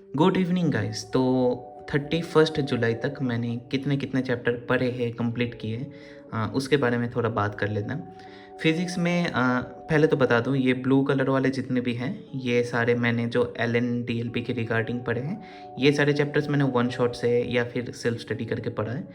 Good evening guys. तो 31 जुलाई तक मैंने कितने कितने चैप्टर पढ़े हैं, कंप्लीट किए हैं, उसके बारे में थोड़ा बात कर लेते हैं। फिज़िक्स में पहले तो बता दूं, ये ब्लू कलर वाले जितने भी हैं ये सारे मैंने जो L N D L P के रिगार्डिंग पढ़े हैं। ये सारे चैप्टर्स मैंने वन शॉट से या फिर सेल्फ स्टडी करके पढ़ा है।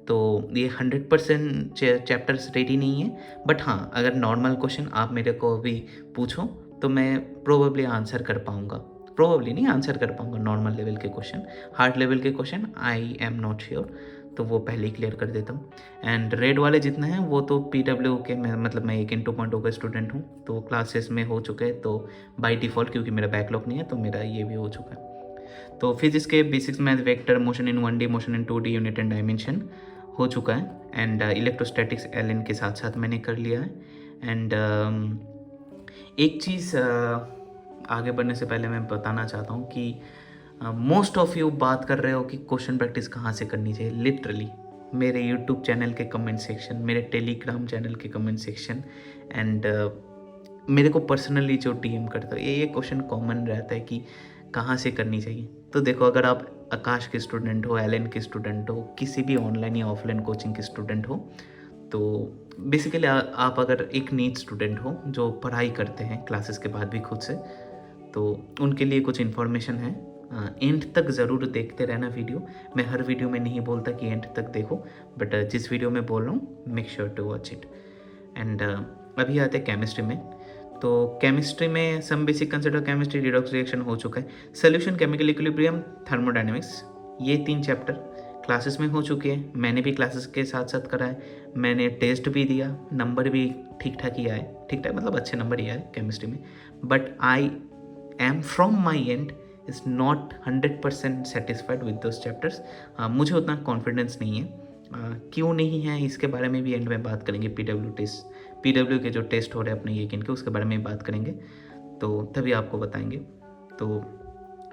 तो ये 100% चैप्टर्स रेडी नहीं है, बट हाँ, अगर नॉर्मल क्वेश्चन आप मेरे को अभी पूछो तो मैं प्रोबेबली आंसर कर पाऊँगा। प्रोबेबली नहीं, आंसर कर पाऊँगा नॉर्मल लेवल के क्वेश्चन। हार्ड लेवल के question I am not sure, तो वो पहले ही क्लियर कर देता हूँ। एंड रेड वाले जितने हैं वो तो PW के मतलब मैं 1 का स्टूडेंट हूँ, तो क्लासेस में हो चुके हैं, तो बाय डिफ़ॉल्ट क्योंकि मेरा बैकलॉग नहीं है तो मेरा ये भी हो चुका है। तो फिजिक्स के basics math, vector, motion in 1D, motion in 2D, unit and dimension हो चुका है। एंड इलेक्ट्रोस्टैटिक्स LN के साथ साथ मैंने कर लिया है। एंड एक चीज़ आगे बढ़ने से पहले मैं बताना चाहता हूँ कि मोस्ट ऑफ यू बात कर रहे हो कि क्वेश्चन प्रैक्टिस कहाँ से करनी चाहिए। लिटरली मेरे यूट्यूब चैनल के कमेंट सेक्शन, मेरे टेलीग्राम चैनल के कमेंट सेक्शन, एंड मेरे को पर्सनली जो DM करता है, ये क्वेश्चन कॉमन रहता है कि कहाँ से करनी चाहिए। तो देखो, अगर आप आकाश के स्टूडेंट हो, LN के स्टूडेंट हो, किसी भी ऑनलाइन या ऑफलाइन कोचिंग के स्टूडेंट हो, तो बेसिकली आप अगर एक नीट स्टूडेंट हो जो पढ़ाई करते हैं क्लासेस के बाद भी खुद से, तो उनके लिए कुछ इन्फॉर्मेशन है। एंड तक ज़रूर देखते रहना वीडियो। मैं हर वीडियो में नहीं बोलता कि एंड तक देखो, बट जिस वीडियो में बोल रहा हूँ make sure to watch it. And अभी आते हैं केमिस्ट्री में। तो केमिस्ट्री में some basic concept of chemistry, redox reaction हो चुका है। सोल्यूशन, केमिकल इक्विलिब्रियम, थर्मोडायनेमिक्स, ये 3 चैप्टर क्लासेस में हो चुके हैं। मैंने भी क्लासेस के साथ साथ करा है। मैंने टेस्ट भी दिया, नंबर भी ठीक ठाक ही आए। ठीक ठाक मतलब अच्छे नंबर ही आए केमिस्ट्री में। But I am from my and is not 100% satisfied with those chapters. मुझे उतना कॉन्फिडेंस नहीं है। क्यों नहीं है इसके बारे में भी एंड में बात करेंगे। PW के जो टेस्ट हो रहे हैं अपने ये के, उसके बारे में बात करेंगे, तो तभी आपको बताएंगे। तो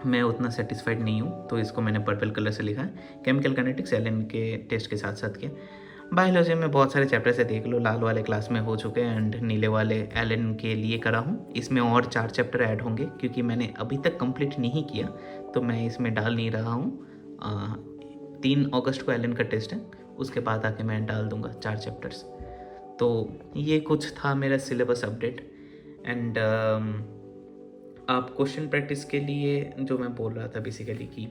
मैं उतना सेटिस्फाइड नहीं हूँ, तो इसको मैंने पर्पल कलर से लिखा है। केमिकल काइनेटिक्स LN के टेस्ट के साथ साथ किया। बायोलॉजी में बहुत सारे चैप्टर से देख लो, लाल वाले क्लास में हो चुके हैं एंड नीले वाले LN के लिए करा हूँ। इसमें और 4 चैप्टर ऐड होंगे क्योंकि मैंने अभी तक कंप्लीट नहीं किया, तो मैं इसमें डाल नहीं रहा हूँ। 3 अगस्त को LN का टेस्ट है, उसके बाद आके मैं डाल दूँगा 4 चैप्टर्स। तो ये कुछ था मेरा सिलेबस अपडेट। एंड आप क्वेश्चन प्रैक्टिस के लिए, जो मैं बोल रहा था बेसिकली कि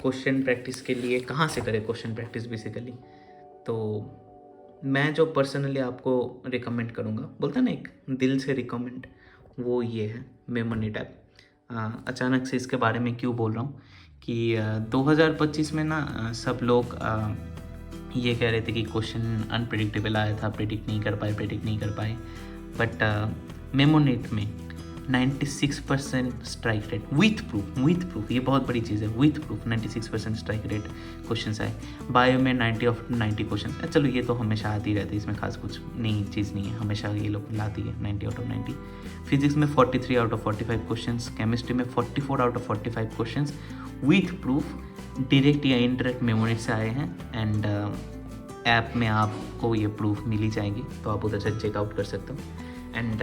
क्वेश्चन प्रैक्टिस के लिए कहाँ से करें क्वेश्चन प्रैक्टिस बेसिकली, तो मैं जो पर्सनली आपको रिकमेंड करूँगा, बोलता ना एक दिल से रिकमेंड, वो ये है मेमोनी टैब। अचानक से इसके बारे में क्यों बोल रहा हूँ कि 2025 में ना सब लोग ये कह रहे थे कि क्वेश्चन अनप्रेडिक्टेबल आया था, प्रेडिक्ट नहीं कर पाए। बट मेमोनेट में 96% स्ट्राइक रेट विथ प्रूफ, ये बहुत बड़ी चीज़ है। With proof 96% strike rate question आए। बायो में 90 ऑफ 90 क्वेश्चन। चलो ये तो हमेशा आती रहती है, इसमें खास कुछ नई चीज़ नहीं है, हमेशा ये लोग लाती है 90 आउट ऑफ 90। फिजिक्स में 43 आउट ऑफ 45 क्वेश्चन, केमिस्ट्री में 44 out of 45 question with proof direct या इनडायरेक्ट मेमोरी से आए हैं। एंड ऐप में आपको ये प्रूफ मिल ही जाएंगी, तो आप उधर से चेकआउट कर सकते हो। एंड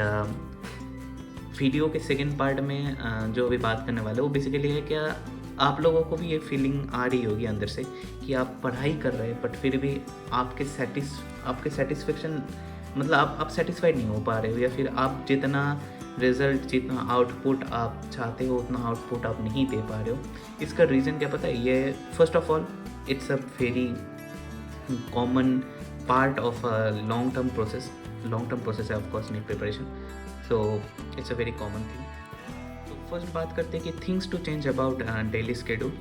वीडियो के सेकेंड पार्ट में जो भी बात करने वाले वो बेसिकली है, क्या आप लोगों को भी ये फीलिंग आ रही होगी अंदर से कि आप पढ़ाई कर रहे हैं बट फिर भी आपके सेटिस्फेक्शन, मतलब आप सेटिस्फाइड नहीं हो पा रहे हो, या फिर आप जितना रिजल्ट, जितना आउटपुट आप चाहते हो उतना आउटपुट आप नहीं दे पा रहे हो। इसका रीज़न क्या पता है? ये first of all it's a very common part of a long term process है, of course NEET preparation, so it's a very common thing. तो फर्स्ट बात करते हैं कि things to change about daily schedule.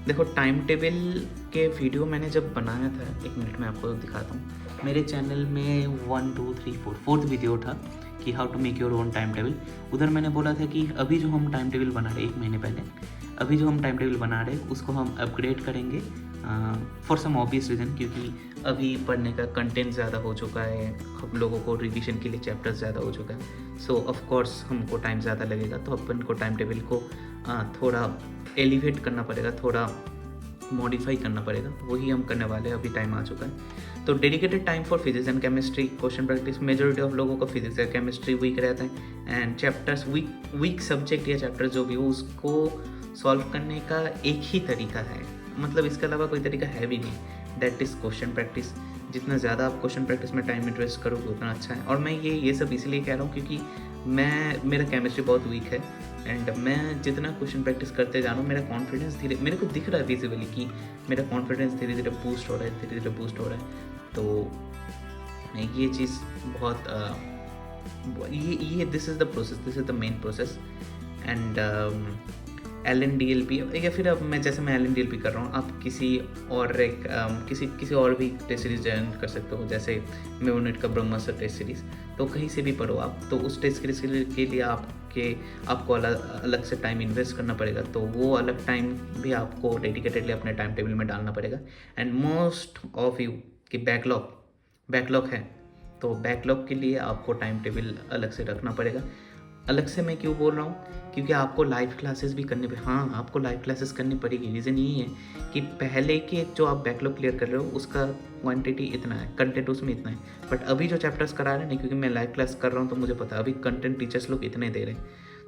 देखो, टाइम टेबल के video मैंने जब बनाया था, 1 मिनट में आपको दिखाता हूँ। मेरे चैनल में 1 2 3 4 फोर्थ वीडियो था कि how to make your own time table. उधर मैंने बोला था कि अभी जो हम टाइम टेबल बना रहे, 1 महीने पहले, अभी जो हम टाइम टेबल बना रहे उसको हम अपग्रेड करेंगे फॉर सम ऑब्वियस रीज़न, क्योंकि अभी पढ़ने का कंटेंट ज़्यादा हो चुका है, हम लोगों को रिवीजन के लिए चैप्टर्स ज़्यादा हो चुका है, सो ऑफ कोर्स हमको टाइम ज़्यादा लगेगा। तो अपन को टाइम टेबल को थोड़ा एलिवेट करना पड़ेगा, थोड़ा मॉडिफाई करना पड़ेगा, वही हम करने वाले हैं, अभी टाइम आ चुका है। तो dedicated time for physics and chemistry question practice. Majority of लोगों को फिजिक्स या केमिस्ट्री वीक रहता है एंड चैप्टर्स वीक सब्जेक्ट या चैप्टर जो भी हो उसको सॉल्व करने का एक ही तरीका है, मतलब इसके अलावा कोई तरीका है भी नहीं, दैट इज़ क्वेश्चन प्रैक्टिस। जितना ज़्यादा आप क्वेश्चन प्रैक्टिस में टाइम इन्वेस्ट करोगे उतना अच्छा है। और मैं ये सब इसलिए कह रहा हूँ क्योंकि मेरा केमिस्ट्री बहुत वीक है एंड मैं जितना क्वेश्चन प्रैक्टिस करते जा रहा हूँ मेरा कॉन्फिडेंस मेरे को दिख रहा है विजिबली कि मेरा कॉन्फिडेंस धीरे धीरे बूस्ट हो रहा है। तो ये चीज़ बहुत ये this is the process, this is the main process. And LNDLP या फिर अब मैं LNDLP कर रहा हूँ, आप किसी और किसी और भी टेस्ट सीरीज़ ज्वाइन कर सकते हो, जैसे मेमोनेट का ब्रह्मास्त्र टेस्ट सीरीज़, तो कहीं से भी पढ़ो आप, तो उस टेस्ट सीरीज़ के लिए आपको अलग से टाइम इन्वेस्ट करना पड़ेगा, तो वो अलग टाइम भी आपको डेडिकेटेडली अपने टाइम टेबल में डालना पड़ेगा। एंड मोस्ट ऑफ यू कि बैकलॉग है, तो बैकलॉग के लिए आपको टाइम टेबल अलग से रखना पड़ेगा। अलग से मैं क्यों बोल रहा हूँ, क्योंकि आपको लाइव क्लासेस भी करनी आपको लाइव क्लासेस करनी पड़ेगी। रीज़न यही है कि पहले के जो आप बैकलॉग क्लियर कर रहे हो उसका क्वांटिटी इतना है, कंटेंट उसमें इतना है, बट अभी जो चैप्टर्स करा रहे हैं, नहीं क्योंकि मैं लाइव क्लास कर रहा हूँ तो मुझे पता है अभी कंटेंट टीचर्स लोग इतने दे रहे हैं,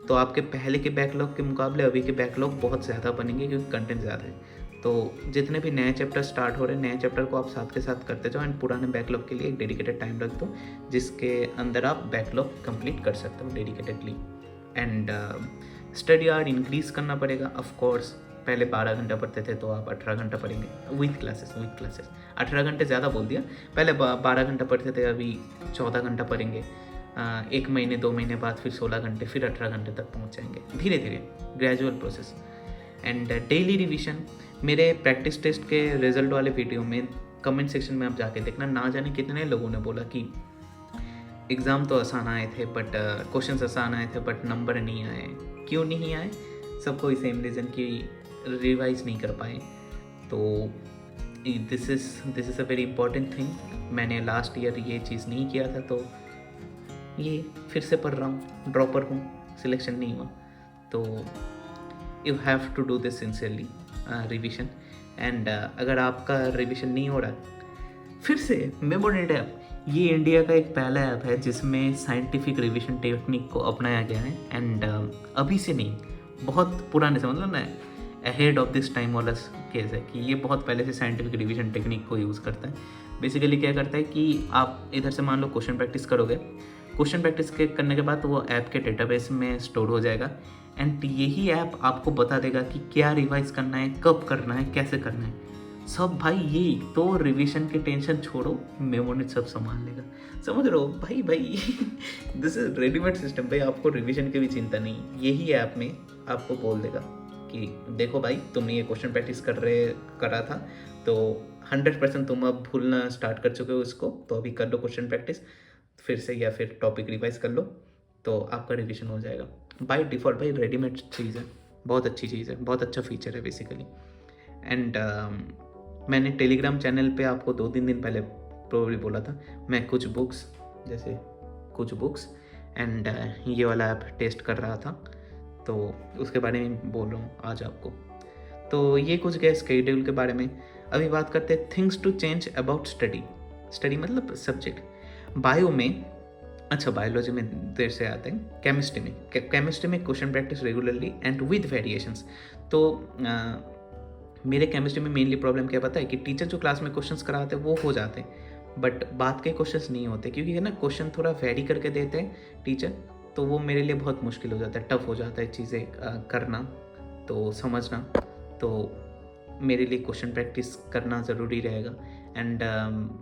तो आपके पहले के बैकलॉग के मुकाबले अभी के बैकलॉग बहुत ज़्यादा बनेंगे क्योंकि कंटेंट ज़्यादा है। तो जितने भी नए चैप्टर स्टार्ट हो रहे हैं, नए चैप्टर को आप साथ के साथ करते जाओ एंड पुराने बैकलॉग के लिए एक डेडिकेटेड टाइम रख दो जिसके अंदर आप बैकलॉग कंप्लीट कर सकते हो dedicatedly. And study hour increase करना पड़ेगा ऑफ कोर्स। पहले 12 घंटा पढ़ते थे तो आप 18 घंटा पढ़ेंगे विथ क्लासेस 18 घंटे ज़्यादा बोल दिया, पहले 12 घंटा पढ़ते थे, अभी 14 घंटा पढ़ेंगे। 1 महीने 2 महीने बाद फिर 16 घंटे, फिर 18 घंटे तक पहुँच जाएंगे, धीरे धीरे gradual process. And daily revision, मेरे प्रैक्टिस टेस्ट के रिजल्ट वाले वीडियो में कमेंट सेक्शन में आप जाके देखना, ना जाने कितने लोगों ने बोला कि एग्ज़ाम तो आसान आए थे बट क्वेश्चंस आसान आए थे बट नंबर नहीं आए। क्यों नहीं आए? सबको सेम रीज़न कि रिवाइज नहीं कर पाए। तो this is a very important thing. मैंने लास्ट ईयर ये चीज़ नहीं किया था, तो ये फिर से पढ़ रहा हूँ, ड्रॉपर हूँ, सिलेक्शन नहीं हुआ, तो you have to do this sincerely revision. And अगर आपका रिविजन नहीं हो रहा है, फिर से मेमोनेट ऐप, ये इंडिया का एक पहला ऐप है जिसमें साइंटिफिक रिविजन टेक्निक को अपनाया गया है। एंड अभी से नहीं, बहुत पुराने से, मतलब ना अहेड ऑफ दिस टाइम वाला केस है कि ये बहुत पहले से साइंटिफिक रिविजन टेक्निक को यूज़ करता है। बेसिकली क्या करता है कि आप इधर से मान लो क्वेश्चन प्रैक्टिस करोगे, क्वेश्चन प्रैक्टिस करने के बाद तो वो ऐप के डेटाबेस में स्टोर हो जाएगा एंड यही ऐप आपको बता देगा कि क्या रिवाइज करना है, कब करना है, कैसे करना है सब। भाई ये तो रिवीजन की टेंशन छोड़ो, मेमोनेट सब संभाल लेगा, समझ रहे हो भाई। दिस इज रेडीमेड सिस्टम भाई, आपको रिवीजन की भी चिंता नहीं, यही ऐप में आपको बोल देगा कि देखो भाई तुमने ये क्वेश्चन प्रैक्टिस करा था तो 100% तुम अब भूलना स्टार्ट कर चुके हो इसको, तो अभी कर लो क्वेश्चन प्रैक्टिस फिर से, या फिर टॉपिक रिवाइज कर लो, तो आपका रिवीजन हो जाएगा बाय डिफ़ॉल्ट। भाई रेडीमेड चीज़ है, बहुत अच्छी चीज़ है, बहुत अच्छा फीचर है बेसिकली। एंड मैंने टेलीग्राम चैनल पे आपको 2-3 दिन पहले प्रोबेबली बोला था, मैं कुछ बुक्स एंड ये वाला ऐप टेस्ट कर रहा था, तो उसके बारे में बोल रहा हूँ आज आपको। तो ये कुछ गए स्केड्यूल के बारे में। अभी बात करते हैं things to change about study मतलब सब्जेक्ट। बायो में, अच्छा बायोलॉजी में देर से आते हैं, केमिस्ट्री में question practice regularly and with variations. तो मेरे केमिस्ट्री में मेनली प्रॉब्लम क्या पता है कि टीचर जो क्लास में क्वेश्चंस कराते हैं वो हो जाते हैं, बट बात के क्वेश्चंस नहीं होते, क्योंकि है ना क्वेश्चन थोड़ा वेरी करके देते हैं टीचर, तो वो मेरे लिए बहुत मुश्किल हो जाता है, टफ हो जाता है चीज़ें करना, तो समझना। तो मेरे लिए क्वेश्चन प्रैक्टिस करना ज़रूरी रहेगा। एंड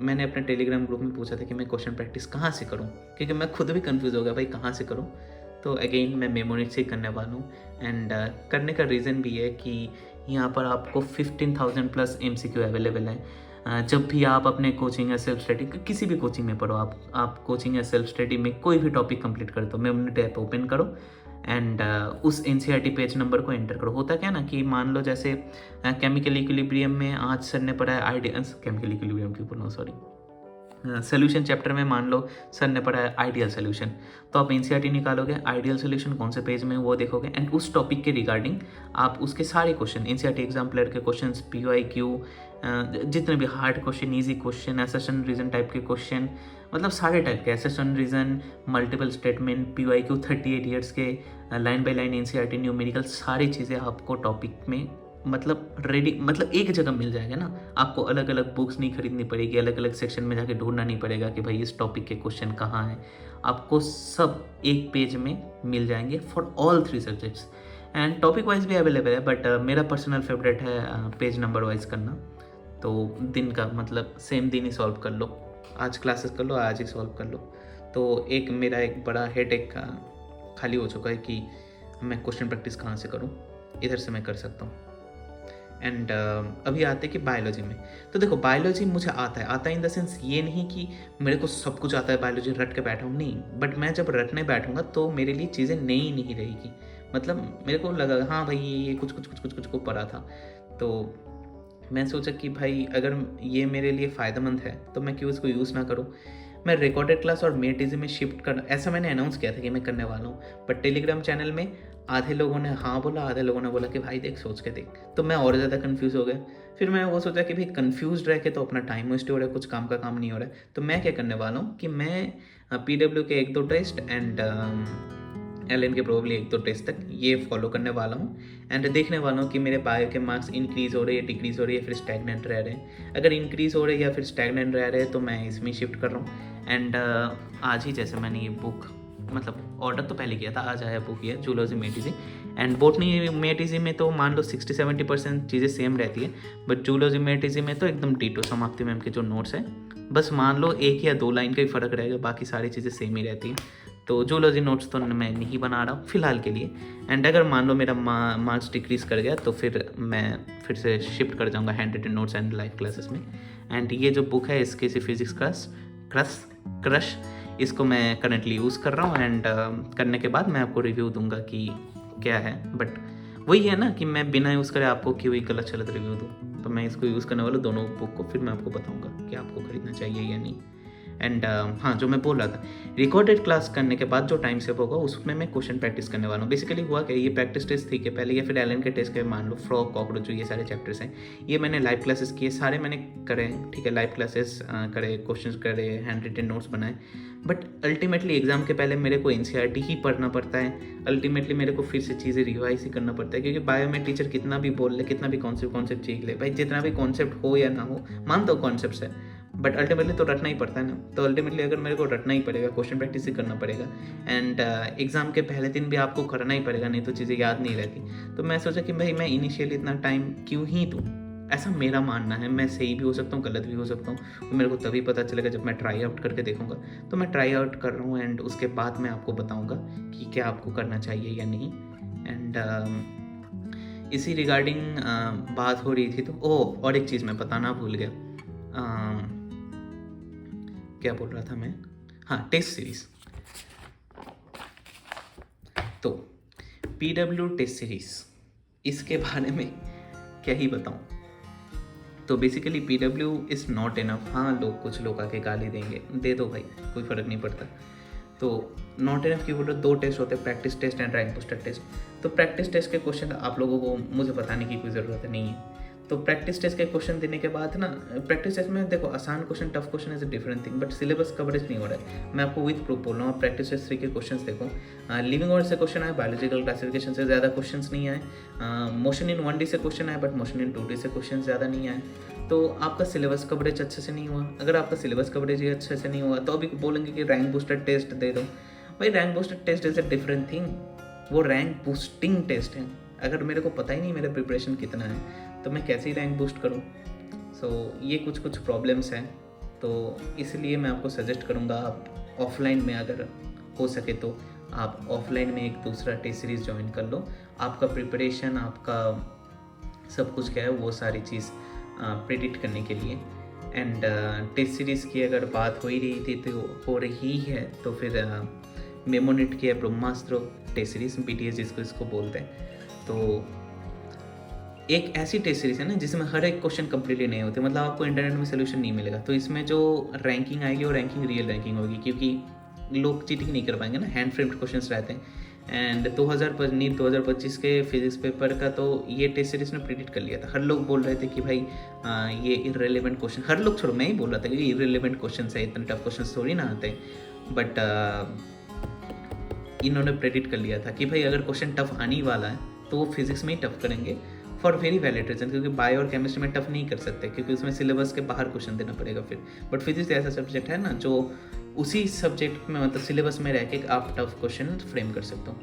मैंने अपने टेलीग्राम ग्रुप में पूछा था कि मैं क्वेश्चन प्रैक्टिस कहाँ से करूँ, क्योंकि मैं खुद भी कंफ्यूज हो गया भाई कहाँ से करूँ। तो अगेन मैं मेमोनेट से ही करने वाला हूँ। एंड करने का रीज़न भी है कि यहाँ पर आपको 15,000+ MCQ अवेलेबल है। जब भी आप अपने कोचिंग या सेल्फ स्टडी, किसी भी कोचिंग में पढ़ो, आप कोचिंग या सेल्फ स्टडी में कोई भी टॉपिक कंप्लीट कर दो, मेमोनेट ऐप ओपन करो एंड उस NCERT पेज नंबर को एंटर करो। होता क्या ना कि मान लो जैसे केमिकल इक्विलिब्रियम में आज सर ने पढ़ा है केमिकल इक्विलिब्रियम क्यों बोल रहा हूँ, सॉरी, सोल्यूशन चैप्टर में मान लो सर ने पढ़ा है आइडियल सोल्यूशन, तो आप एनसीईआरटी निकालोगे, आइडियल सोल्यूशन कौन से पेज में वो देखोगे, एंड उस टॉपिक के रिगार्डिंग आप उसके सारे क्वेश्चन, एनसीईआरटी एग्जाम प्लेयर के क्वेश्चन, पीवाईक्यू, जितने भी hard question, easy question, assertion reason type के क्वेश्चन, मतलब सारे टाइप के assertion reason, multiple statement, PYQ, 38 years के line by line NCERT numerical, सारी चीज़ें आपको टॉपिक में मतलब रेडी, मतलब एक जगह मिल जाएगा ना। आपको अलग अलग बुक्स नहीं खरीदनी पड़ेगी, अलग अलग सेक्शन में जाके ढूंढना नहीं पड़ेगा कि भाई इस टॉपिक के क्वेश्चन कहाँ हैं। आपको सब एक पेज में मिल जाएंगे for all 3 subjects, and topic wise भी अवेलेबल है, बट मेरा पर्सनल फेवरेट है पेज नंबर वाइज करना। तो दिन का मतलब सेम दिन ही सॉल्व कर लो, आज क्लासेस कर लो, आज ही सॉल्व कर लो। तो एक मेरा एक बड़ा हेडेक खाली हो चुका है कि मैं क्वेश्चन प्रैक्टिस कहाँ से करूँ, इधर से मैं कर सकता हूँ। एंड अभी आते कि बायोलॉजी में, तो देखो बायोलॉजी मुझे आता है इन द सेंस ये नहीं कि मेरे को सब कुछ आता है बायोलॉजी रट के बैठा हूँ, नहीं, बट मैं जब रटने बैठूंगा तो मेरे लिए चीज़ें नई नहीं रहेगी। मतलब मेरे को लगा हाँ भाई ये कुछ को पढ़ा था, तो मैं सोचा कि भाई अगर ये मेरे लिए फ़ायदेमंद है तो मैं क्यों इसको यूज़ ना करूँ। मैं रिकॉर्डेड क्लास और मेटिज़म में शिफ्ट कर, ऐसा मैंने अनाउंस किया था कि मैं करने वाला हूँ, बट टेलीग्राम चैनल में आधे लोगों ने हाँ बोला, आधे लोगों ने बोला कि भाई देख सोच के देख, तो मैं और ज़्यादा कंफ्यूज हो गया। फिर मैं वो सोचा कि भाई कंफ्यूज रह के तो अपना टाइम वेस्ट हो रहा है, कुछ काम का काम नहीं हो रहा है। तो मैं क्या करने वाला हूँ कि मैं PW के 1-2 टेस्ट एंड LN के प्रोबेबली 1-2 टेस्ट तक ये फॉलो करने वाला हूँ, एंड देखने वाला हूँ कि मेरे बायो के मार्क्स इंक्रीज़ हो रहे हैं, डिक्रीज़ हो रही है, फिर स्टैगनेंट रह रहे हैं। अगर इंक्रीज़ हो रहे हैं या फिर स्टैगनेंट रह रहे हैं तो मैं इसमें शिफ्ट कर रहा हूँ। एंड आज ही जैसे मैंने ये बुक मतलब ऑर्डर तो पहले किया था, आज आया बुक ये जूलॉजी मेटिजी, एंड बोटनी मेटिजी में तो मान लो 60-70% चीज़ें सेम रहती है, बट जूलॉजी मेटिजी में तो एकदम डीटो समाप्ति मैम के जो नोट्स है, बस मान लो 1 या 2 लाइन का ही फ़र्क रहेगा, बाकी सारी चीज़ें सेम ही रहती हैं। तो जूलॉजी नोट्स तो मैं नहीं बना रहा हूँ फिलहाल के लिए, एंड अगर मान लो मेरा मार्क्स डिक्रीज़ कर गया तो फिर मैं फिर से शिफ्ट कर जाऊँगा hand written notes and live classes में। एंड ये जो बुक है इसके से फिजिक्स क्रश इसको मैं करंटली यूज़ कर रहा हूँ, एंड करने के बाद मैं आपको रिव्यू दूंगा कि क्या है। बट वही है ना कि मैं बिना यूज़ करे आपको क्यों ही गलत रिव्यू दूँ, तो मैं इसको यूज़ करने वाला दोनों बुक को, फिर मैं आपको बताऊंगा कि आपको खरीदना चाहिए या नहीं। एंड हाँ, जो मैं बोल रहा था, रिकॉर्डेड क्लास करने के बाद जो टाइम सेव होगा उसमें मैं क्वेश्चन प्रैक्टिस करने वाला हूँ। बेसिकली हुआ क्या, ये प्रैक्टिस टेस्ट थी कि पहले या फिर एलन के टेस्ट के, मान लो फ्रॉग, कॉकरोच, जो ये सारे चैप्टर्स हैं, ये मैंने लाइव क्लासेस किए, सारे मैंने करे, ठीक है, लाइव क्लासेस करे, क्वेश्चन करे, हैंड रिटन नोट्स बनाए। बट अल्टीमेटली एग्जाम के पहले मेरे को एनसीईआरटी ही पढ़ना पड़ता है, अल्टीमेटली मेरे को फिर से चीज़ें रिवाइज ही करना पड़ता है, क्योंकि बायो में टीचर कितना भी बोल ले, कितना भी कॉन्सेप्ट सीख ले, भाई जितना भी कॉन्सेप्ट हो या ना हो, मानता हूँ कॉन्सेप्ट है, बट अल्टीमेटली तो रटना ही पड़ता है ना। तो अल्टीमेटली अगर मेरे को रटना ही पड़ेगा, क्वेश्चन प्रैक्टिस ही करना पड़ेगा, एंड एग्ज़ाम के पहले दिन भी आपको करना ही पड़ेगा, नहीं तो चीज़ें याद नहीं रहती। तो मैं सोचा कि भाई मैं इनिशियली इतना टाइम क्यों ही दूँ, ऐसा मेरा मानना है। मैं सही भी हो सकता हूँ, गलत भी हो सकता हूँ, मेरे को तभी पता चलेगा जब मैं ट्राई आउट करके देखूँगा। तो मैं ट्राई आउट कर रहा हूँ, एंड उसके बाद मैं आपको बताऊँगा कि क्या आपको करना चाहिए या नहीं। एंड इसी रिगार्डिंग बात हो रही थी, तो और एक चीज़ मैं बताना भूल गया, क्या बोल रहा था मैं, हाँ, टेस्ट सीरीज़। तो PW टेस्ट सीरीज़, इसके बारे में क्या ही बताऊँ। तो basically PW is not enough. हाँ, कुछ लोग आके गाली देंगे, दे दो भाई, कोई फ़र्क नहीं पड़ता। तो नॉट इनफ की बोल रहे, 2 टेस्ट होते हैं, practice test and rank booster test. तो प्रैक्टिस टेस्ट के क्वेश्चन आप लोगों को मुझे बताने की कोई ज़रूरत नहीं है। तो प्रैक्टिस टेस्ट के क्वेश्चन देने के बाद ना, प्रैक्टिस टेस्ट में देखो आसान question, tough question is a different thing, but syllabus coverage नहीं हो रहा है। मैं आपको विथ प्रूफ बोल रहा हूँ, आप प्रैक्टिस टेस्ट 3 के क्वेश्चन देखो, लिविंग ऑर्डर से क्वेश्चन आए, बायोलॉजिकल क्लासिफिकेशन से ज़्यादा क्वेश्चन नहीं आए, मोशन इन 1D से क्वेश्चन आए, बट मोशन इन 2D से क्वेश्चन ज़्यादा नहीं आए। तो आपका सिलेबस कवरेज अच्छे से नहीं हुआ। अगर आपका सिलेबस कवरेज ही अच्छे से नहीं हुआ तो अभी बोलेंगे कि रैंक बूस्टर टेस्ट दे दो। भाई rank booster test is a different thing, वो रैंक बूस्टिंग टेस्ट है। अगर मेरे को पता ही नहीं मेरा प्रिपरेशन कितना है तो मैं कैसे ही रैंक बूस्ट करूँ। सो ये कुछ प्रॉब्लम्स हैं, तो इसलिए मैं आपको सजेस्ट करूँगा आप ऑफलाइन में अगर हो सके तो आप ऑफलाइन में एक दूसरा टेस्ट सीरीज़ ज्वाइन कर लो। आपका प्रिपरेशन, आपका सब कुछ क्या है वो सारी चीज़ प्रेडिक्ट करने के लिए। एंड टेस्ट सीरीज़ की अगर बात हो ही रही थी तो हो रही है, तो फिर मेमोनेट की है ब्रह्मास्त्र टेस्ट सीरीज़, BTS जिसको इसको बोलते हैं। तो एक ऐसी टेस्ट सीरीज है ना जिसमें हर एक क्वेश्चन कंप्लीटली नहीं होते, मतलब आपको इंटरनेट में सोल्यूशन नहीं मिलेगा। तो इसमें जो रैंकिंग आएगी वो रैंकिंग रियल रैंकिंग होगी, क्योंकि लोग चीटिंग नहीं कर पाएंगे ना, हैंड फ्रेम्ड क्वेश्चंस रहते हैं। एंड 2025 के फिजिक्स पेपर का तो ये टेस्ट सीरीज ने प्रिडिक्ट कर लिया था। हर लोग बोल रहे थे कि भाई ये इररिलेवेंट क्वेश्चन, हर लोग छोड़ो, मैं ही बोल रहा था कि इररिलेवेंट क्वेश्चन है, इतने टफ क्वेश्चन थोड़ी ना आते। बट इन्होंने प्रेडिक्ट कर लिया था कि भाई अगर क्वेश्चन टफ आने वाला है तो वो फिजिक्स में ही टफ करेंगे, फॉर वेरी वैलिड रीजन, क्योंकि बायो और केमिस्ट्री में टफ नहीं कर सकते, क्योंकि उसमें सिलेबस के बाहर क्वेश्चन देना पड़ेगा फिर। बट फिजिक्स ऐसा सब्जेक्ट है ना जो उसी सब्जेक्ट में, मतलब सिलेबस में रह के आप टफ क्वेश्चन फ्रेम कर सकते हो।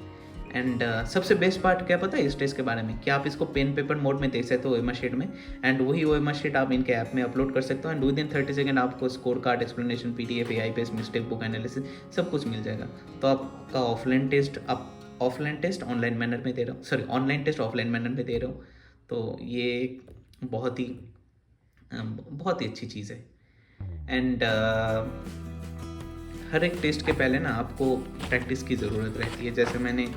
एंड सबसे बेस्ट पार्ट क्या पता है इस टेस्ट के बारे में, कि आप इसको पेन पेपर मोड में देख सकते हो OMR शीट में, एंड वही OMR शीट आप इनके ऐप में अपलोड कर सकते हो, एंड विद इन 30 सेकेंड आपको score card, explanation, PDF, AI based mistake book analysis सब कुछ मिल जाएगा। तो आपका ऑफलाइन टेस्ट ऑनलाइन मैनर में दे रहा हूँ, sorry online test offline manner में दे रहा हूँ। तो ये बहुत ही अच्छी चीज़ है। एंड हर एक टेस्ट के पहले ना आपको प्रैक्टिस की ज़रूरत रहती है। जैसे मैंने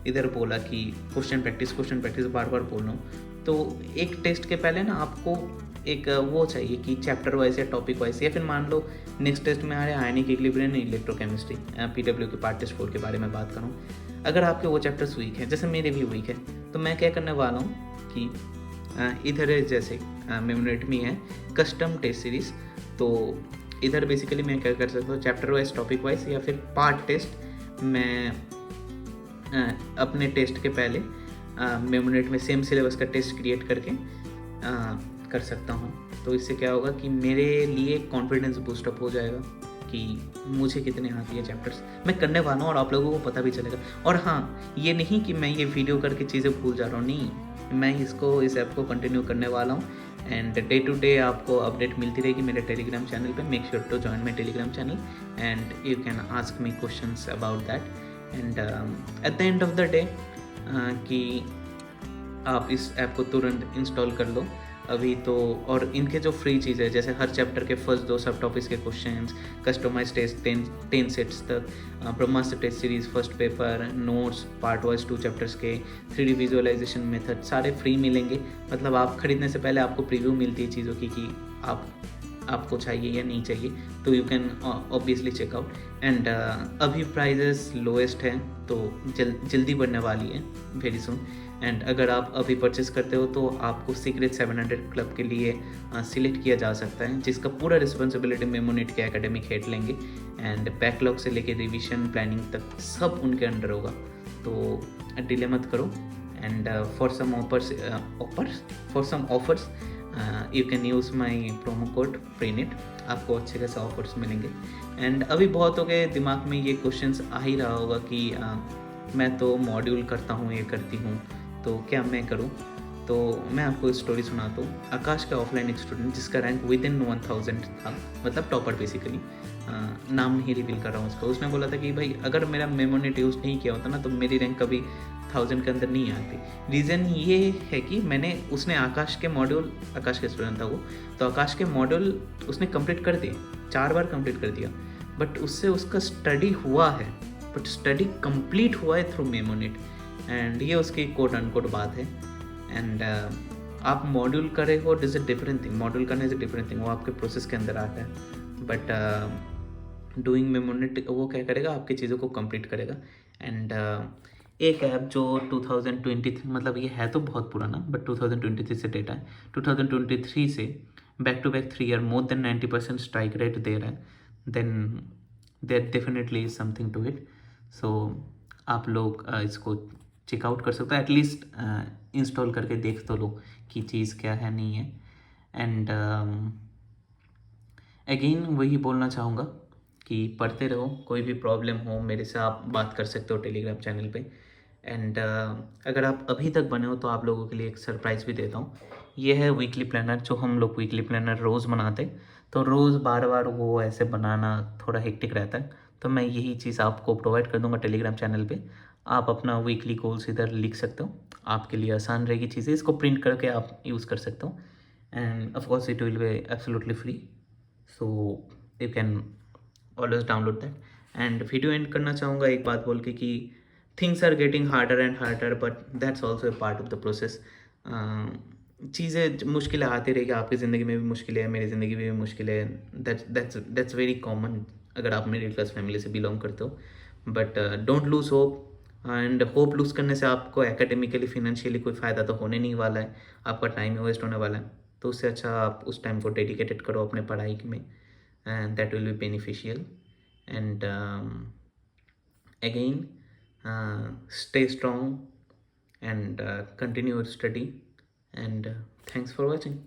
इधर बोला कि क्वेश्चन प्रैक्टिस बार बार बोल रहा हूँ। तो एक टेस्ट के पहले ना आपको एक वो चाहिए कि चैप्टर वाइज या टॉपिक वाइज, या फिर मान लो नेक्स्ट टेस्ट में आ रहे आयनिक इक्विलिब्रियम इलेक्ट्रोकेमिस्ट्री, PW के पार्ट टेस्ट 4 के बारे में बात करूँ। अगर आपके वो चैप्टर्स वीक हैं, जैसे मेरे भी वीक है, तो मैं क्या करने वाला हूँ कि इधर जैसे मेमोनेटमी है कस्टम टेस्ट सीरीज, तो इधर बेसिकली मैं क्या कर सकता हूँ, चैप्टर वाइज, टॉपिक वाइज, या फिर पार्ट टेस्ट मैं अपने टेस्ट के पहले मेमोनेट में सेम सिलेबस का टेस्ट क्रिएट करके कर सकता हूँ। तो इससे क्या होगा कि मेरे लिए कॉन्फिडेंस बूस्टअप हो जाएगा कि मुझे कितने आती है चैप्टर्स, मैं करने वाला हूँ और आप लोगों को पता भी चलेगा। और हाँ, ये नहीं कि मैं ये वीडियो करके चीज़ें भूल जा रहा हूँ, नहीं, मैं इस ऐप को कंटिन्यू करने वाला हूँ, एंड डे टू डे आपको अपडेट मिलती रहेगी मेरे टेलीग्राम चैनल पे। Make sure to join my Telegram channel and you can ask me questions about that. And at the end of the day कि आप इस ऐप को तुरंत इंस्टॉल कर लो अभी तो। और इनके जो फ्री चीज़ है, जैसे हर चैप्टर के फर्स्ट 2 सब टॉपिक्स के क्वेश्चंस, कस्टमाइज टेस्ट 10 सेट्स तक, Brahmastra test series first paper, notes, part wise 2 chapters के, 3D विजुअलाइजेशन मेथड, सारे फ्री मिलेंगे। मतलब आप खरीदने से पहले आपको प्रीव्यू मिलती है चीज़ों की कि आपको चाहिए या नहीं चाहिए, तो you can obviously check out. And अभी प्राइजेस लोएस्ट हैं, तो जल्दी बढ़ने वाली है, वेरी सुन। एंड अगर आप अभी परचेस करते हो तो आपको सीक्रेट 700 क्लब के लिए सिलेक्ट किया जा सकता है, जिसका पूरा रिस्पॉन्सिबिलिटी मेमोनेट के एकेडमिक हेड लेंगे, एंड बैकलॉग से लेके रिविजन प्लानिंग तक सब उनके अंडर होगा। तो डिले मत करो। And for some offers you can use my promo code प्रीनिट, आपको अच्छे खासे ऑफर्स मिलेंगे। एंड अभी बहुत हो गए दिमाग में ये क्वेश्चंस आ ही रहा होगा कि मैं तो मॉड्यूल करता हूँ, ये करती हूँ, तो क्या मैं करूँ? तो मैं आपको स्टोरी सुनाता हूँ। आकाश का ऑफलाइन एक स्टूडेंट जिसका रैंक विद इन 1000 था, मतलब टॉपर बेसिकली, नाम नहीं रिवील कर रहा हूँ उसका। उसने बोला था कि भाई अगर मेरा मेमोनेट यूज़ नहीं किया होता ना तो मेरी रैंक कभी 1000 के अंदर नहीं आती। रीज़न ये है कि उसने आकाश के स्टूडेंट था वो, तो आकाश के मॉड्यूल उसने कंप्लीट कर दिए, 4 बार कंप्लीट कर दिया, बट उससे उसका स्टडी हुआ है, बट स्टडी कंप्लीट हुआ है थ्रू मेमोनेट। एंड ये उसकी कोट अनकोट बात है। एंड आप मॉड्यूल करे हो, it is a different thing, module करने इज़ अ डिफरेंट थिंग, वो आपके प्रोसेस के अंदर आता है। बट डूइंग मेमोनेट वो क्या करेगा, आपकी चीज़ों को कंप्लीट करेगा। एंड एक ऐप जो 2023, मतलब ये है तो बहुत पुराना, बट 2023 से डेटा है, 2023 से back to back 3 year more than 90% strike rate दे रहा है, then there definitely is something to it. So आप लोग इसको चेकआउट कर सकते हो, एटलीस्ट इंस्टॉल करके देख तो लो कि चीज़ क्या है नहीं है। एंड अगेन वही बोलना चाहूँगा कि पढ़ते रहो, कोई भी प्रॉब्लम हो मेरे से आप बात कर सकते हो टेलीग्राम चैनल पे। एंड अगर आप अभी तक बने हो तो आप लोगों के लिए एक सरप्राइज़ भी देता हूँ। ये है वीकली प्लानर, जो हम लोग वीकली प्लानर रोज़ बनाते, तो रोज़ बार बार वो ऐसे बनाना थोड़ा हेक्टिक रहता है, तो मैं यही चीज़ आपको प्रोवाइड कर दूँगा टेलीग्राम चैनल पे। आप अपना वीकली गोल्स इधर लिख सकते हो, आपके लिए आसान रहेगी चीज़ें, इसको प्रिंट करके आप यूज़ कर सकते हो। And of course it will be absolutely free, so you can always download that. And video end करना चाहूँगा एक बात बोल के कि things are getting harder and harder, but that's also a part of the process. चीज़ें मुश्किलें आती रहेगी, आपकी ज़िंदगी में भी मुश्किलें हैं, मेरी ज़िंदगी में भी मुश्किलें हैं। दैट्स वेरी कॉमन अगर आप मिडिल क्लास फैमिली से बिलोंग करते हो। But don't lose hope, and hope lose करने से आपको एकेडमिकली, फाइनेंशियली कोई फ़ायदा तो होने नहीं वाला है, आपका टाइम ही वेस्ट होने वाला है। तो उससे अच्छा आप उस टाइम को डेडिकेटेड करो अपने पढ़ाई में, and that will be beneficial. And again, stay strong and continue your study, and thanks for watching.